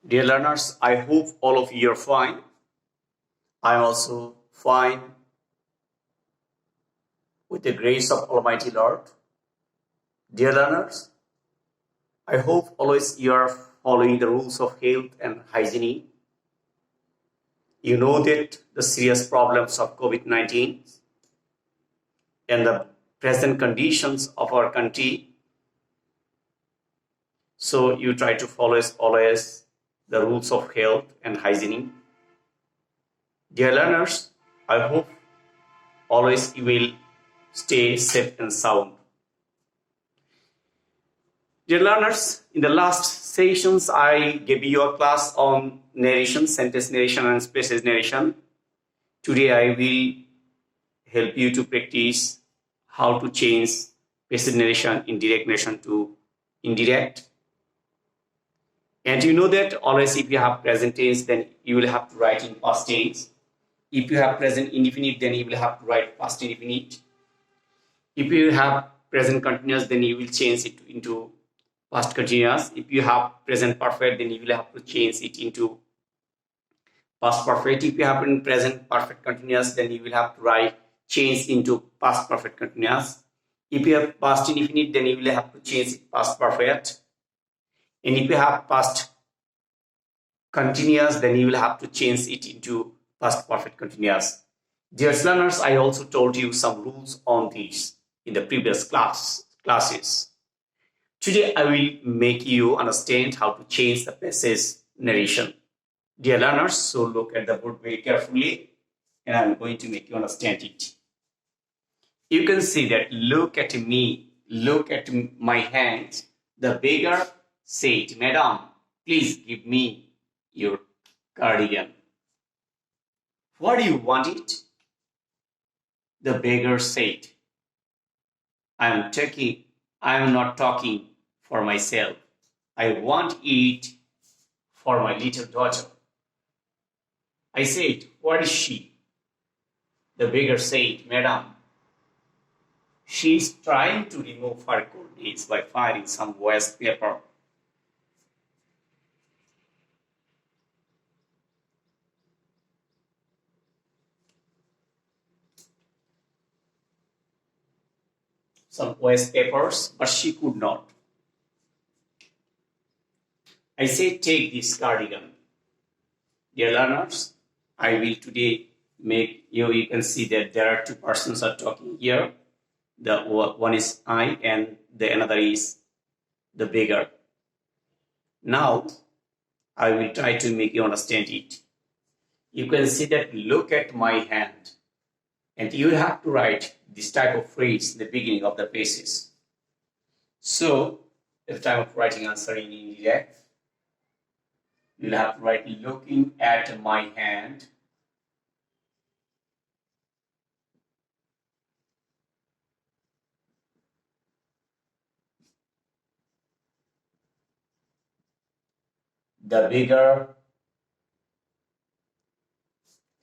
Dear learners, I hope all of you are fine. I am also fine with the grace of Almighty Lord. Dear learners, I hope always you are following the rules of health and hygiene. You know that the serious problems of COVID-19 and the present conditions of our country. So you try to follow always the rules of health and hygiene. Dear learners, I hope always you will stay safe and sound. Dear learners, in the last sessions, I gave you a class on narration, sentence narration, and species narration. Today, I will help you to practice how to change passive narration in direct narration to indirect. And you know that always if you have present tense, then you will have to write in past tense. If you have present indefinite, then you will have to write past indefinite. If you have present continuous, then you will change it into past continuous. If you have present perfect, then you will have to change it into past perfect. If you have in present perfect continuous, then you will have to write change into past perfect continuous. If you have past indefinite, then you will have to change it past perfect. And if you have past continuous, then you will have to change it into past perfect continuous. Dear learners, I also told you some rules on these in the previous classes. Today, I will make you understand how to change the passage narration. Dear learners, so look at the board very carefully, and I'm going to make you understand it. You can see that, look at me, look at my hands. The beggar said, Madam, please give me your cardigan. What do you want it? The beggar said, I am not talking for myself. I want it for my little daughter. I said, what is she? The beggar said, Madam, she is trying to remove her coldness by firing some waste paper. Some waste papers, but she could not. I said, take this cardigan. Dear learners, I will today make you can see that there are two persons are talking here. The one is I and the another is the beggar. Now, I will try to make you understand it. You can see that, look at my hand. And you have to write this type of phrase in the beginning of the passage. So, at the time of writing answer in indirect, you'll have to write, looking at my hand. The bigger,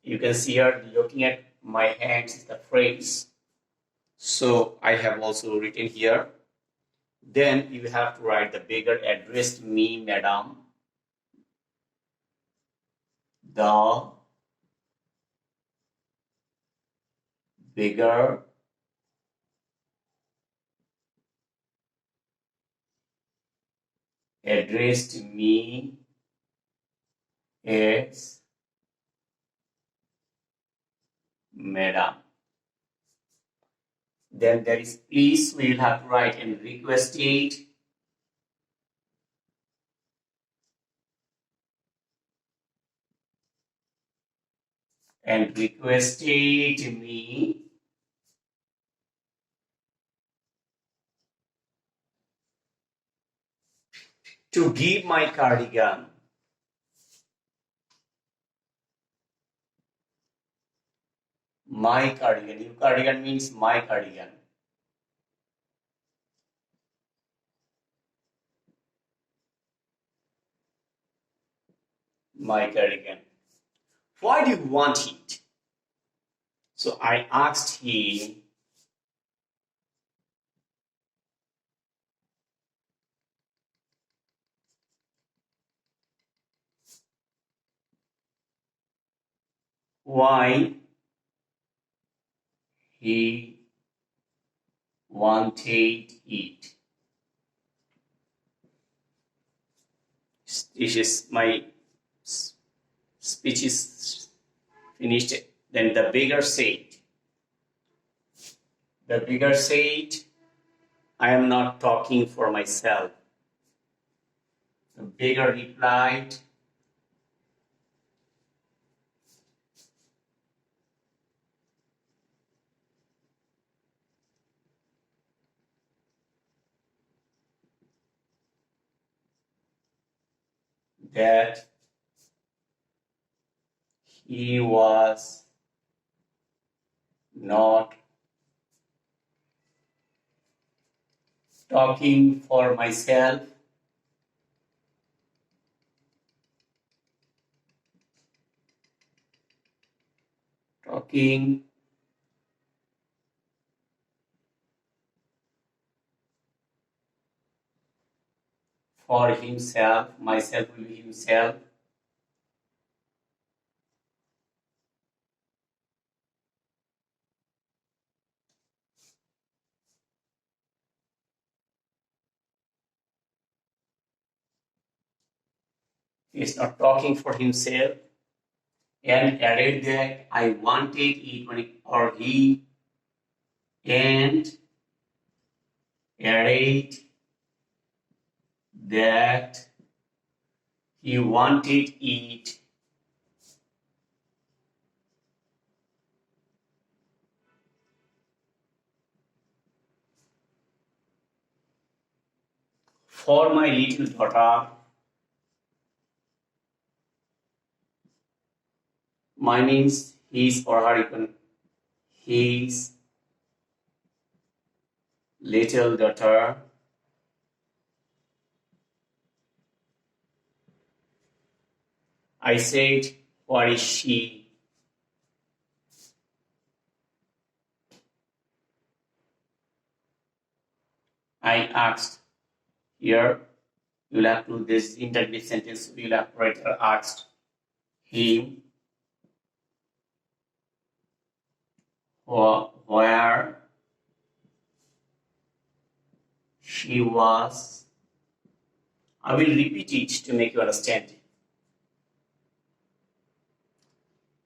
you can see here, looking at my hands is the phrase. So I have also written here. Then you have to write, the beggar addressed me, Madam. The beggar addressed me as Madam. Then there is please, we will have to write and requested. And requested me to give my cardigan. My cardigan. Your cardigan means my cardigan. My cardigan. Why do you want it? So I asked him, why he wanted it. This is my speech is finished. Then the beggar said, I am not talking for myself. The beggar replied, that he was not talking for myself, talking for himself, myself will be himself, he is not talking for himself, and added that I wanted it or he, and added that he wanted it for my little daughter. My means his or her, his little daughter. I said, where is she? I asked. Here, you'll have to, this intermediate sentence, you'll have to write asked him where she was. I will repeat it to make you understand.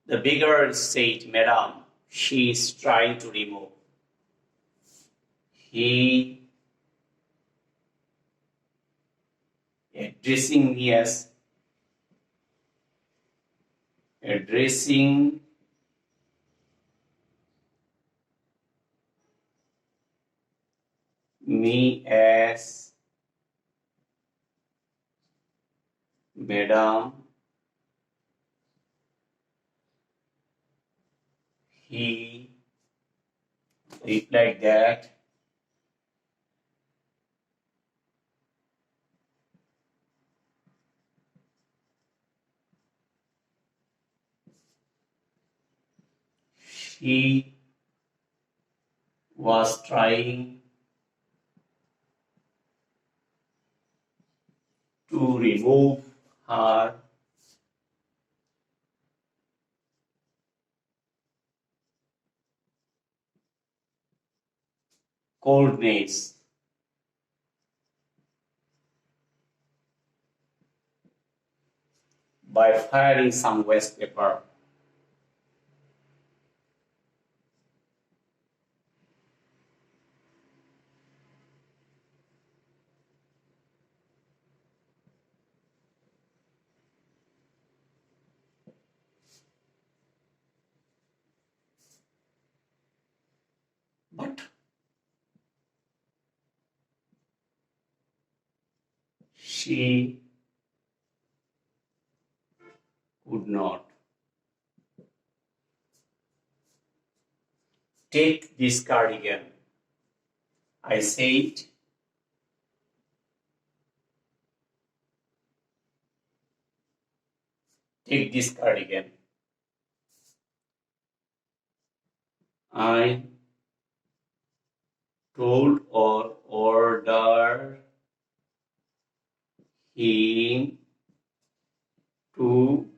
The beggar said, Madam, she is trying to remove. He addressing me as Madam. He replied that she was trying to remove her coldness by firing some waste paper. But she could not. Take this cardigan. I said, take this cardigan. I told or ordered him to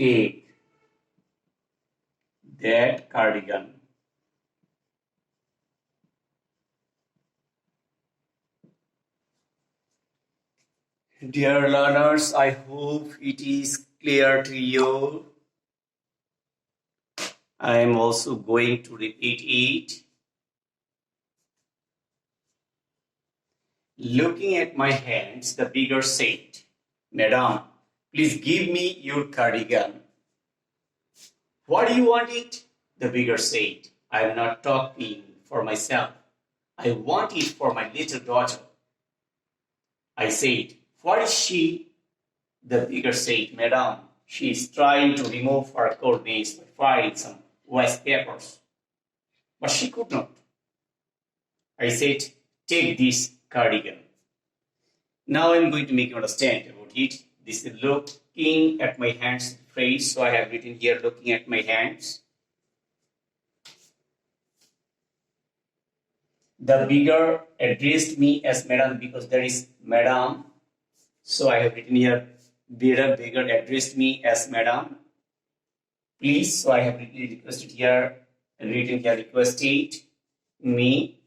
take that cardigan. Dear learners, I hope it is clear to you. I am also going to repeat it. Looking at my hands, the beggar said, Madam, please give me your cardigan. What do you want it? The beggar said, I am not talking for myself. I want it for my little daughter. I said, what is she? The beggar said, Madam, she is trying to remove her coldness by firing some waste papers. But she could not. I said, take this cardigan. Now I'm going to make you understand about it. This is looking at my hands phrase. So I have written here looking at my hands. The beggar addressed me as Madam because there is Madam. So I have written here beggar addressed me as Madam. Please. So I have requested here requested me.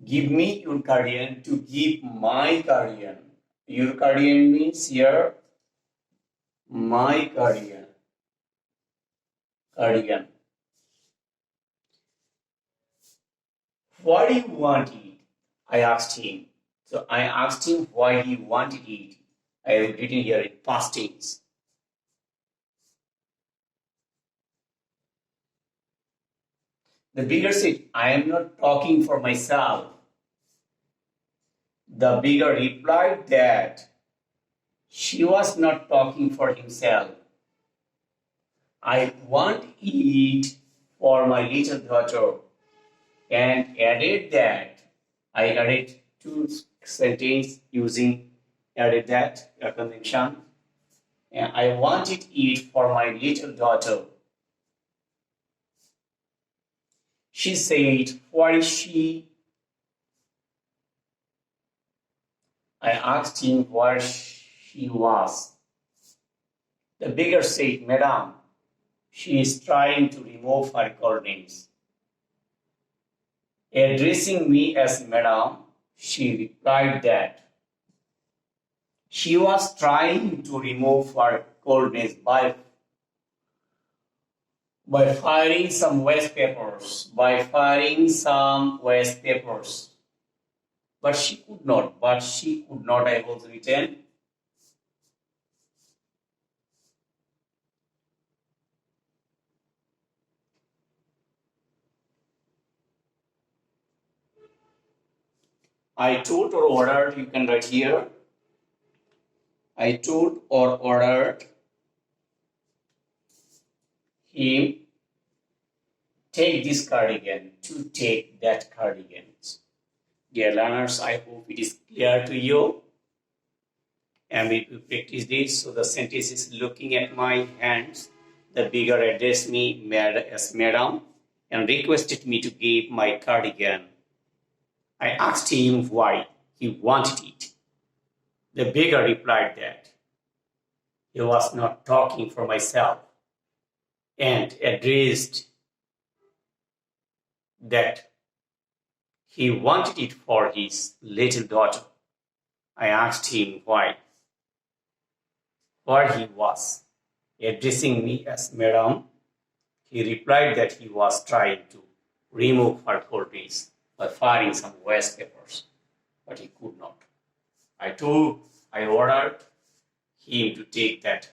Give me your guardian to give my guardian. Your guardian means here my guardian. Guardian. Why do you want it? I asked him. So I asked him why he wanted it. I have written here in past tense. The beggar said, I am not talking for myself. The beggar replied that she was not talking for himself. I want it for my little daughter. And added that, I added two sentences using added that conjunction. And I wanted it for my little daughter. She said, what is she? I asked him what she was. The beggar said, Madam, she is trying to remove her coldness. Addressing me as Madam, she replied that she was trying to remove her coldness by firing some waste papers. But she could not. I have also written. I told or ordered, you can write here. I told or ordered him take this cardigan to take that cardigan. Dear learners, I hope it is clear to you. And we will practice this. So the sentence is looking at my hands. The beggar addressed me as Madam and requested me to give my cardigan. I asked him why he wanted it. The beggar replied that he was not talking for myself and addressed that he wanted it for his little daughter. I asked him why he was addressing me as Madam. He replied that he was trying to remove her coldness by firing some waste papers, but he could not. I ordered him to take that